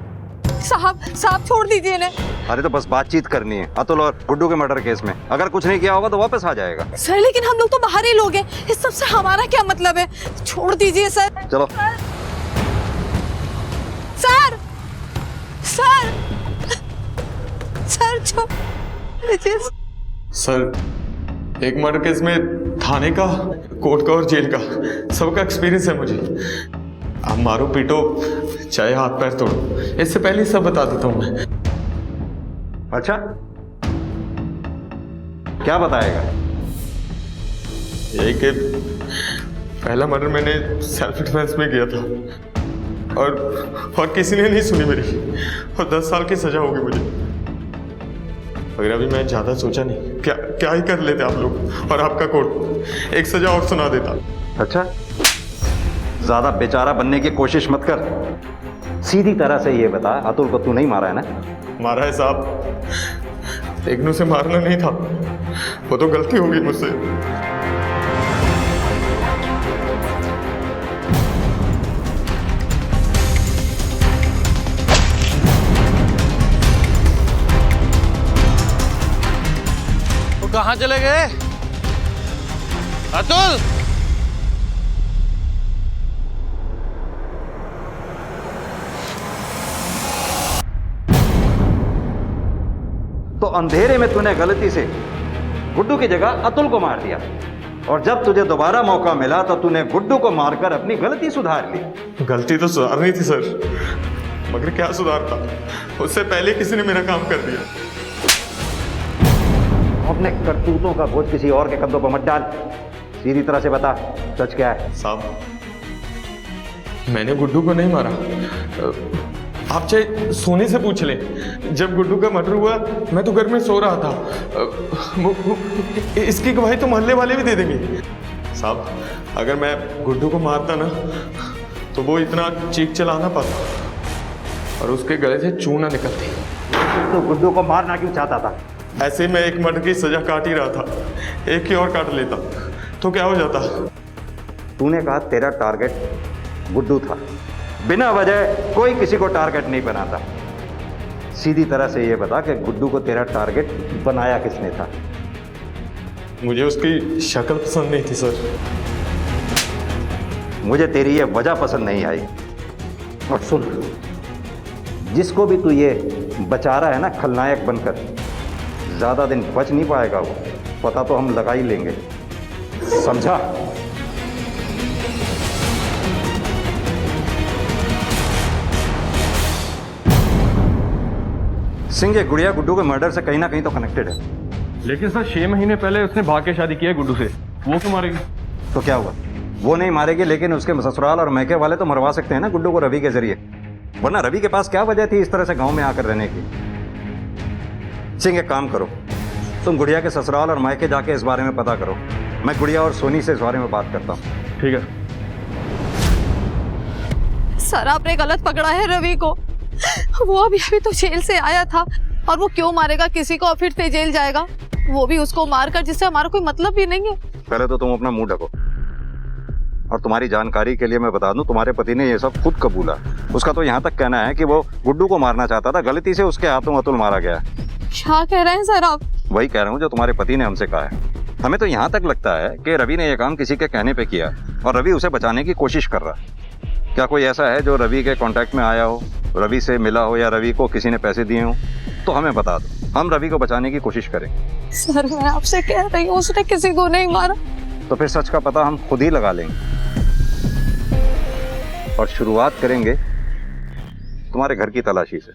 Speaker 3: साहब छोड़ दीजिए इन्हें।
Speaker 15: अरे तो बस बातचीत करनी है अतुल और गुड्डू के मर्डर केस में। अगर कुछ नहीं किया होगा तो वापस आ जाएगा।
Speaker 3: सर लेकिन हम लोग तो बाहरी लोग हैं, इस सब से हमारा क्या मतलब है? छोड़ दीजिए सर।
Speaker 15: चलो।
Speaker 3: सर छोड़ दीजिए।
Speaker 19: सर, एक मर्डर केस में थाने का, कोर्ट का और जेल का सबका एक्सपीरियंस है मुझे। आप मारो पीटो चाहे हाथ पैर तोड़ो, इससे पहले सब बता देता हूं मैं।
Speaker 15: अच्छा, क्या बताएगा?
Speaker 19: यही कि पहला मर्डर मैंने सेल्फ डिफेंस में किया था और किसी ने नहीं सुनी मेरी, और 10 साल की सजा होगी मुझे। मगर अभी मैं ज्यादा सोचा नहीं, क्या ही कर लेते आप लोग और आपका कोर्ट, एक सजा और सुना देता।
Speaker 15: अच्छा, ज्यादा बेचारा बनने की कोशिश मत कर, सीधी तरह से ये बता, अतुल को तू नहीं मारा है ना?
Speaker 19: मारा है साहब, इग्नू से मारना नहीं था, वो तो गलती होगी मुझसे।
Speaker 16: कहाँ चले गए? अतुल!
Speaker 15: तो अंधेरे में तूने गलती से गुड्डू की जगह अतुल को मार दिया, और जब तुझे दोबारा मौका मिला तो तूने गुड्डू को मारकर अपनी गलती सुधार ली।
Speaker 19: गलती तो सुधारनी थी सर, मगर क्या सुधारता, उससे पहले किसी ने मेरा काम कर दिया।
Speaker 15: अपने करतूतों का बोझ किसी और के कंधों पर मत डाल, सीधी तरह से बता सच क्या है।
Speaker 19: साहब, मैंने गुड्डू को नहीं मारा। आप चाहे सोनी से पूछ लें, जब गुड्डू का मर्डर हुआ मैं तो घर में सो रहा था। इसकी गवाही तो मोहल्ले वाले भी दे देंगे। साहब, अगर मैं गुड्डू को मारता ना तो वो इतना चीख चला ना पाता और उसके गले से चूना ना निकलती।
Speaker 15: तो गुड्डू को मारना क्यों चाहता था?
Speaker 19: ऐसे मैं एक मर्डर की सजा काट ही रहा था, एक ही और काट लेता तो क्या हो जाता।
Speaker 15: तूने कहा तेरा टारगेट गुड्डू था। बिना वजह कोई किसी को टारगेट नहीं बनाता। सीधी तरह से ये बता कि गुड्डू को तेरा टारगेट बनाया किसने था?
Speaker 19: मुझे उसकी शक्ल पसंद नहीं थी सर।
Speaker 15: मुझे तेरी ये वजह पसंद नहीं आई। और सुन, जिसको भी तू ये बचा रहा है ना खलनायक बनकर, ज्यादा दिन बच नहीं पाएगा वो, पता तो हम लगा ही लेंगे, समझा? सिंह, ये गुड़िया गुड्डू के मर्डर से कहीं ना कहीं तो कनेक्टेड है।
Speaker 6: लेकिन सर 6 महीने पहले उसने भाग के शादी की है गुड्डू से, वो क्यों मारेगी?
Speaker 15: तो क्या हुआ, वो नहीं मारेगी, लेकिन उसके ससुराल और मैके वाले तो मरवा सकते हैं ना गुड्डू को रवि के जरिए। वरना रवि के पास क्या वजह थी इस तरह से गांव में आकर रहने की? सिंह, एक काम करो, तुम गुड़िया के ससुराल और मैके जाके इस बारे में पता करो। मैं गुड़िया और सोनी से इस बारे में बात करता हूँ।
Speaker 6: ठीक है
Speaker 18: सर, आपने गलत पकड़ा है रवि को। वो अभी तो जेल से आया था, और वो क्यों मारेगा किसी को और फिर से जेल जाएगा, वो भी उसको मारकर, जिससे हमारा कोई मतलब भी नहीं है।
Speaker 15: पहले तो तुम अपना मुंह ढको, और तुम्हारी जानकारी के लिए मैं बता दूं, तुम्हारे पति ने ये सब खुद कबूला। उसका तो यहाँ तक कहना है कि वो गुड्डू को मारना चाहता था, गलती से उसके हाथों अतुल मारा गया।
Speaker 18: क्या कह रहे हैं सर आप?
Speaker 15: वही कह रहा हूँ जो तुम्हारे पति ने हमसे कहा है। हमें तो यहाँ तक लगता है कि रवि ने यह काम किसी के कहने पे किया, और रवि उसे बचाने की कोशिश कर रहा है। क्या कोई ऐसा है जो रवि के कांटेक्ट में आया हो, रवि से मिला हो, या रवि को किसी ने पैसे दिए हो? तो हमें बता दो, हम रवि को बचाने की कोशिश करेंगे।
Speaker 18: सर, मैं आपसे कह रही हूँ, उसने किसी को नहीं मारा।
Speaker 15: तो फिर सच का पता हम खुद ही लगा लेंगे, और शुरुआत करेंगे तुम्हारे घर की तलाशी से।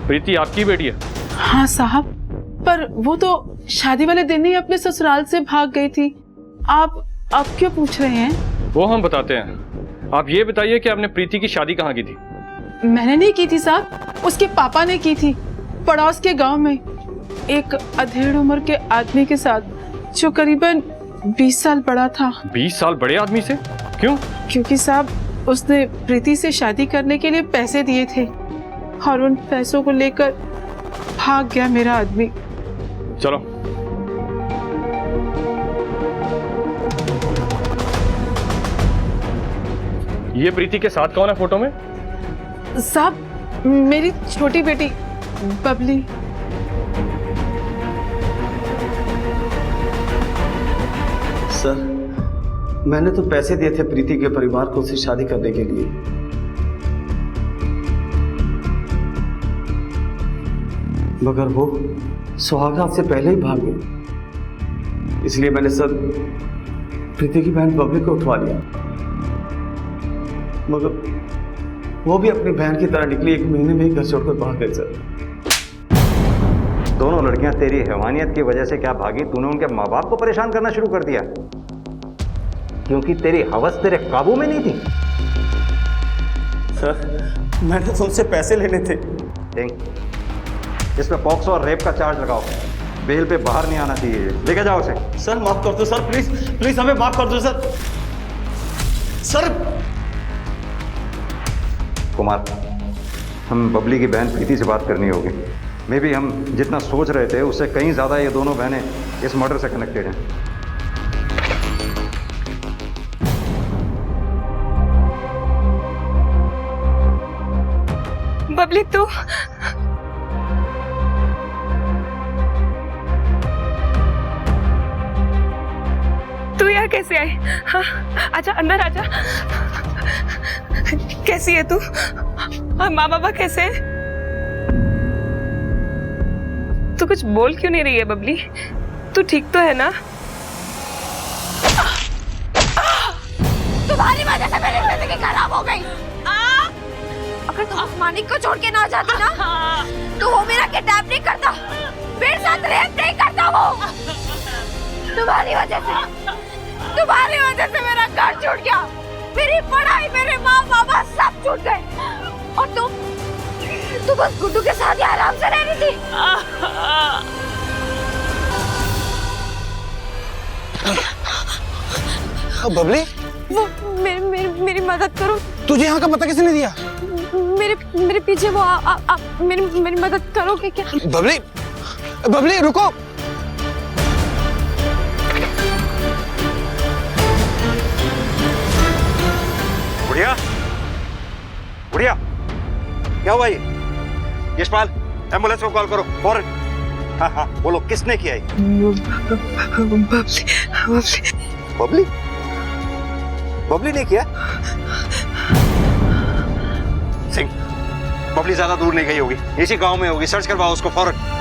Speaker 6: प्रीति आपकी बेटी है?
Speaker 20: हाँ साहब, पर वो तो शादी वाले दिन ही अपने ससुराल से भाग गई थी। आप क्यों पूछ रहे हैं?
Speaker 6: वो हम बताते हैं। आप ये बताइए कि आपने प्रीति की शादी कहाँ की थी?
Speaker 20: मैंने नहीं की थी साहब, उसके पापा ने की थी, पड़ोस के गांव में, एक अधेड़ उम्र के आदमी के साथ, जो करीबन 20 साल बड़ा था।
Speaker 6: 20 साल बड़े आदमी से? क्यों?
Speaker 20: क्योंकि साहब उसने प्रीति से शादी करने के लिए पैसे दिए थे, और उन पैसों को लेकर भाग गया मेरा आदमी।
Speaker 6: चलो। ये प्रीति के साथ कौन है फोटो में?
Speaker 20: साहब, मेरी छोटी बेटी बबली।
Speaker 21: सर, मैंने तो पैसे दिए थे प्रीति के परिवार को उससे शादी करने के लिए। मगर वो सुहागरात से पहले ही भाग गए, इसलिए मैंने सर प्रीति की बहन बबली को उठवा लिया। मगर वो भी अपनी बहन की तरह निकली, 1 महीने में ही घर छोड़कर भाग गई सर।
Speaker 15: दोनों लड़कियां तेरी हैवानियत की वजह से क्या भागी? तूने उनके माँ बाप को परेशान करना शुरू कर दिया, क्योंकि तेरी हवस तेरे काबू में नहीं थी।
Speaker 21: सर, मैंने तो उनसे पैसे लेने थे।
Speaker 15: इसमें पॉक्सो और रेप का चार्ज लगाओ, बेल पे बाहर नहीं आना चाहिए। लेके जाओ उसे।
Speaker 21: सर माफ कर दो सर, प्लीज प्लीज हमें माफ कर दो सर। सर
Speaker 15: कुमार, हम बबली की बहन प्रीति से बात करनी होगी। मे बी हम जितना सोच रहे थे उससे कहीं ज़्यादा ये दोनों बहनें इस मर्डर से कनेक्टेड हैं।
Speaker 8: बबली, तू यहाँ कैसे आई? हाँ, आजा अंदर आजा। कैसी है तू? माँ बाबा कैसे है? तू कुछ बोल क्यों नहीं रही है बबली? तू ठीक तो है ना?
Speaker 3: तुम्हारी वजह से मेरी जिंदगी खराब हो गई। अगर तुम उस मानिक को छोड़ के ना जाती ना, तो वो मेरा किडनैप नहीं करता, मेरे साथ रेप नहीं करता वो। तुम्हारी वजह से मेरा घर छूट गया, मेरी पढ़ाई, मेरे माँ बाबा सब छूट गए, और तुम बस गुड्डू के साथ ही आराम से रह रही थी।
Speaker 10: बबली,
Speaker 3: वो मेरी मदद करो।
Speaker 10: तुझे यहाँ का पता किसने दिया?
Speaker 3: मेरे पीछे वो मेरी मदद करोगे क्या?
Speaker 10: बबली रुको।
Speaker 15: बुढ़िया, बुढ़िया, क्या हुआ ये? यशपाल, एम्बुलेंस को कॉल करो फौरन। हाँ हाँ बोलो, किसने किया ये? बबली बबली ने किया? सिंह, बबली ज्यादा दूर नहीं गई होगी, इसी गांव में होगी, सर्च करवाओ उसको फौरन।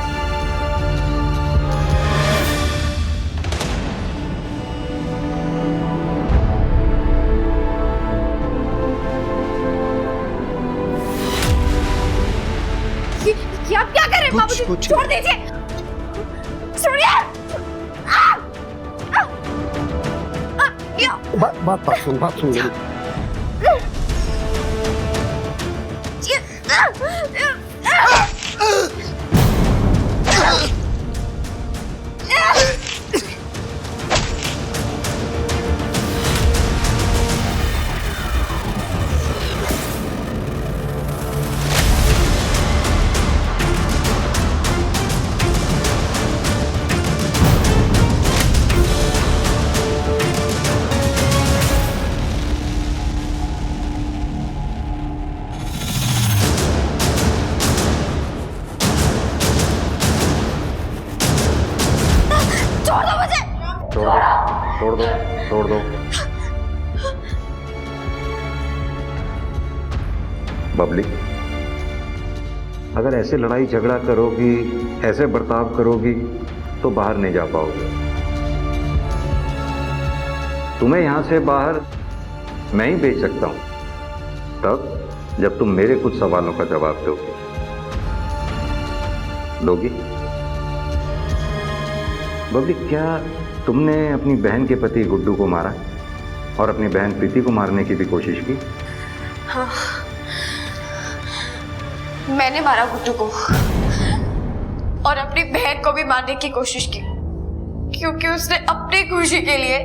Speaker 3: आप क्या कर रहे हैं बाबूजी? छोड़ दीजिए। सुनिए,
Speaker 10: बात सुन मेरी।
Speaker 15: छोड़ दो। बबली, अगर ऐसे लड़ाई झगड़ा करोगी, ऐसे बर्ताव करोगी तो बाहर नहीं जा पाओगी। तुम्हें यहां से बाहर मैं ही भेज सकता हूं, तब जब तुम मेरे कुछ सवालों का जवाब दोगी। बबली, क्या तुमने अपनी बहन के पति गुड्डू को मारा और अपनी बहन प्रीति को मारने की भी कोशिश की?
Speaker 3: हाँ, मैंने मारा गुड्डू को और अपनी बहन को भी मारने की कोशिश की, क्योंकि उसने अपनी खुशी के लिए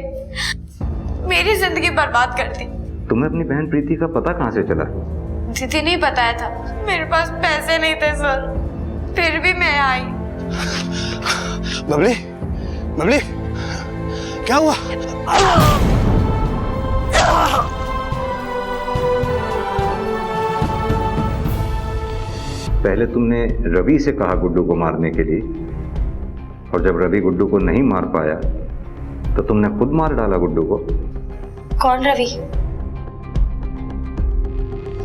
Speaker 3: मेरी जिंदगी बर्बाद कर दी।
Speaker 15: तुम्हें अपनी बहन प्रीति का पता कहां से चला?
Speaker 3: दीदी ने बताया था। मेरे पास पैसे नहीं थे सर, फिर भी मैं आई।
Speaker 10: बबली, बबली, क्या हुआ?
Speaker 15: पहले तुमने रवि से कहा गुड्डू को मारने के लिए, और जब रवि गुड्डू को नहीं मार पाया तो तुमने खुद मार डाला गुड्डू को।
Speaker 3: कौन रवि?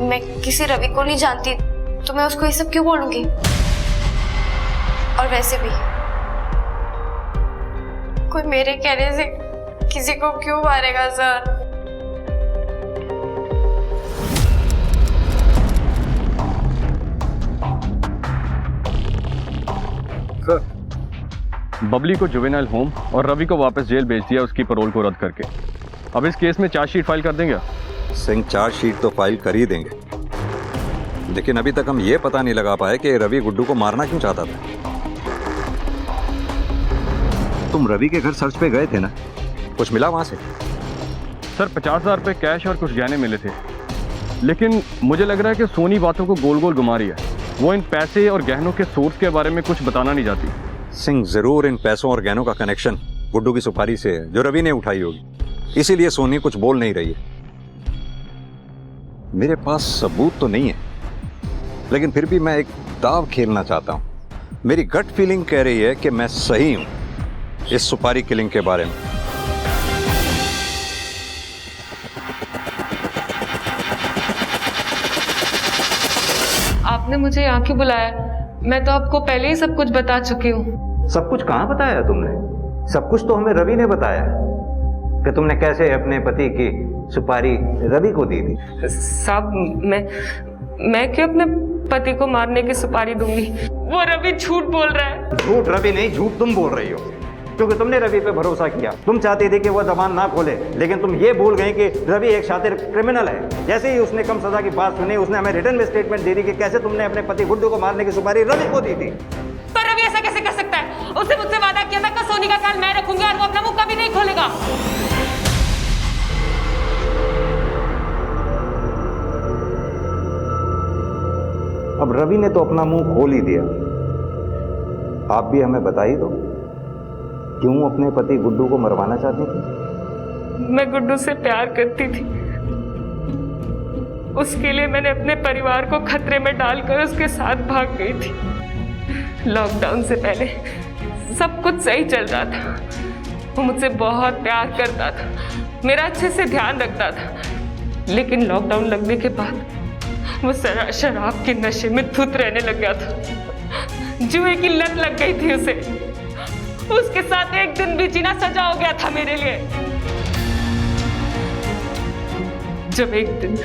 Speaker 3: मैं किसी रवि को नहीं जानती, तो मैं उसको ये सब क्यों बोलूंगी? और वैसे भी कोई मेरे कहने से किसी को क्यों मारेगा सर?
Speaker 6: बबली को जुवेनाइल होम और रवि को वापस जेल भेज दिया उसकी पैरोल को रद्द करके। अब इस केस में चार्जशीट फाइल कर देंगे?
Speaker 15: सिंह, चार्जशीट तो फाइल कर ही देंगे, लेकिन अभी तक हम ये पता नहीं लगा पाए कि रवि गुड्डू को मारना क्यों चाहता था। तुम रवि के घर सर्च पे गए थे ना, कुछ मिला वहां से?
Speaker 6: सर 50,000 रुपये कैश और कुछ गहने मिले थे, लेकिन मुझे लग रहा है कि सोनी बातों को गोल गोल घुमा रही है। वो इन पैसे और गहनों के सोर्स के बारे में कुछ बताना नहीं चाहती।
Speaker 15: सिंह, जरूर इन पैसों और गहनों का कनेक्शन गुड्डू की सुपारी से है जो रवि ने उठाई होगी, इसीलिए सोनी कुछ बोल नहीं रही है। मेरे पास सबूत तो नहीं है, लेकिन फिर भी मैं एक दाव खेलना चाहता हूं। मेरी गट फीलिंग कह रही है कि मैं सही हूं इस सुपारी किलिंग के बारे में।
Speaker 8: आपने मुझे यहाँ क्यों बुलाया? मैं तो आपको पहले ही सब कुछ बता चुकी हूँ।
Speaker 15: सब कुछ कहाँ बताया तुमने? सब कुछ तो हमें रवि ने बताया कि तुमने कैसे अपने पति की सुपारी रवि को दी थी।
Speaker 8: साहब मैं क्यों अपने पति को मारने की सुपारी दूंगी? वो रवि झूठ बोल रहा है।
Speaker 15: झूठ रवि नहीं, झूठ तुम बोल रही हो, क्योंकि तुमने रवि पे भरोसा किया। तुम चाहती थी कि वो जबान ना खोले, लेकिन तुम ये भूल गई कि रवि एक शातिर क्रिमिनल है। जैसे ही उसने कम सजा की बात सुनी, उसने हमें रिटर्न में स्टेटमेंट दे दी कि कैसे तुमने अपने पति गुड्डू को मारने की सुपारी रवि को दी थी।
Speaker 8: पर रवि ऐसा कैसे कर सकता है? उसने मुझसे वादा किया था कि सोनी का ख्याल मैं रखूंगी और वो अपना मुंह कभी नहीं खोलेगा।
Speaker 15: अब रवि ने तो अपना मुंह खोल ही दिया। आप भी हमें बता ही दो, क्यों अपने पति गुड्डू को मरवाना चाहती थी?
Speaker 8: मैं गुड्डू से प्यार करती थी। उसके लिए मैंने अपने परिवार को खतरे में डालकर उसके साथ भाग गई थी। लॉकडाउन से पहले सब कुछ सही चल रहा था। वो मुझसे बहुत प्यार करता था, मेरा अच्छे से ध्यान रखता था। लेकिन लॉकडाउन लगने के बाद वो शराब के नशे में धुत रहने लग गया था। जुए की लत लग गई थी उसे। उसके साथ एक दिन भी जीना सजा हो गया था मेरे लिए। जब एक दिन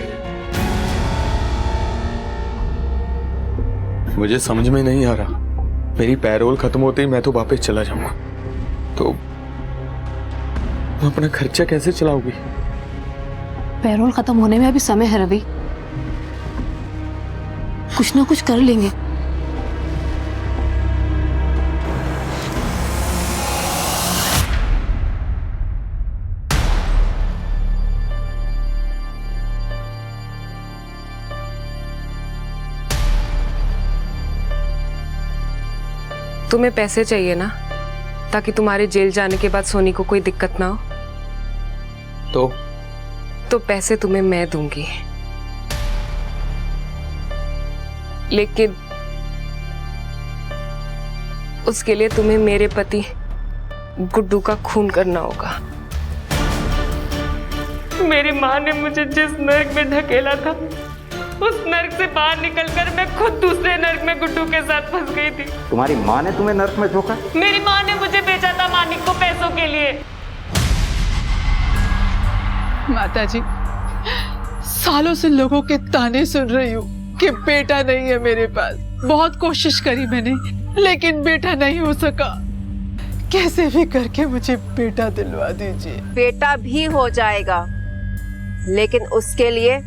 Speaker 19: मुझे समझ में नहीं आ रहा, मेरी पैरोल खत्म होते ही मैं तो वापस चला जाऊंगा, तो अपना खर्चा कैसे चलाओगी?
Speaker 18: पैरोल खत्म होने में अभी समय है रवि, कुछ ना कुछ कर लेंगे।
Speaker 8: तुम्हें पैसे चाहिए ना, ताकि तुम्हारे जेल जाने के बाद सोनी को कोई दिक्कत ना हो? तो पैसे तुम्हें मैं दूंगी, लेकिन उसके लिए तुम्हें मेरे पति गुड्डू का खून करना होगा। मेरी माँ ने मुझे जिस नर्क में धकेला था, उस नर्क से बाहर निकलकर मैं खुद दूसरे नर्क में गुड्डू के साथ फंस गई थी।
Speaker 15: तुम्हारी माँ ने तुम्हें नर्क में झोंका?
Speaker 8: मेरी माँ ने मुझे बेचा था मानिक को पैसों के लिए।
Speaker 20: माताजी, सालों से लोगों के ताने सुन रही हूँ कि बेटा नहीं है मेरे पास। बहुत कोशिश करी मैंने, लेकिन बेटा नहीं हो सका। कैसे भी करके मुझे बेटा दिलवा दीजिए।
Speaker 11: बेटा भी हो जाएगा, लेकिन उसके लिए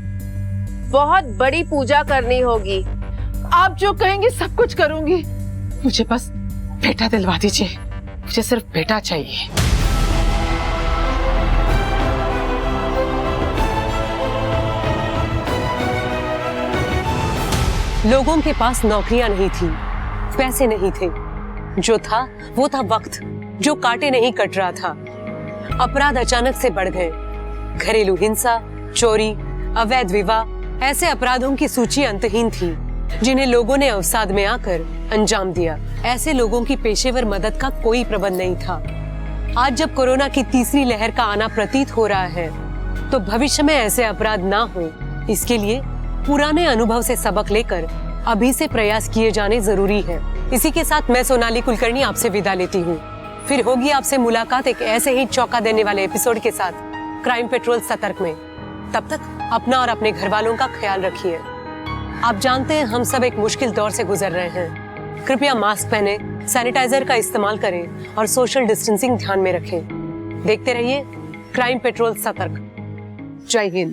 Speaker 11: बहुत बड़ी पूजा करनी होगी।
Speaker 20: आप जो कहेंगे सब कुछ करूंगी, मुझे बस बेटा दिलवा दीजिए। मुझे सिर्फ बेटा चाहिए।
Speaker 1: लोगों के पास नौकरियां नहीं थी, पैसे नहीं थे, जो था वो था वक्त, जो काटे नहीं कट रहा था। अपराध अचानक से बढ़ गए। घरेलू हिंसा, चोरी, अवैध विवाह, ऐसे अपराधों की सूची अंतहीन थी, जिन्हें लोगों ने अवसाद में आकर अंजाम दिया। ऐसे लोगों की पेशेवर मदद का कोई प्रबंध नहीं था। आज जब कोरोना की तीसरी लहर का आना प्रतीत हो रहा है, तो भविष्य में ऐसे अपराध ना हो, इसके लिए पुराने अनुभव से सबक लेकर अभी से प्रयास किए जाने जरूरी है। इसी के साथ मैं सोनाली कुलकर्णी आपसे विदा लेती हूँ। फिर होगी आपसे मुलाकात एक ऐसे ही चौंका देने वाले एपिसोड के साथ क्राइम पेट्रोल सतर्क में। तब तक अपना और अपने घर वालों का ख्याल रखिए। आप जानते हैं हम सब एक मुश्किल दौर से गुजर रहे हैं। कृपया मास्क पहने, सैनिटाइजर का इस्तेमाल करें और सोशल डिस्टेंसिंग ध्यान में रखें। देखते रहिए क्राइम पेट्रोल सतर्क। जय हिंद।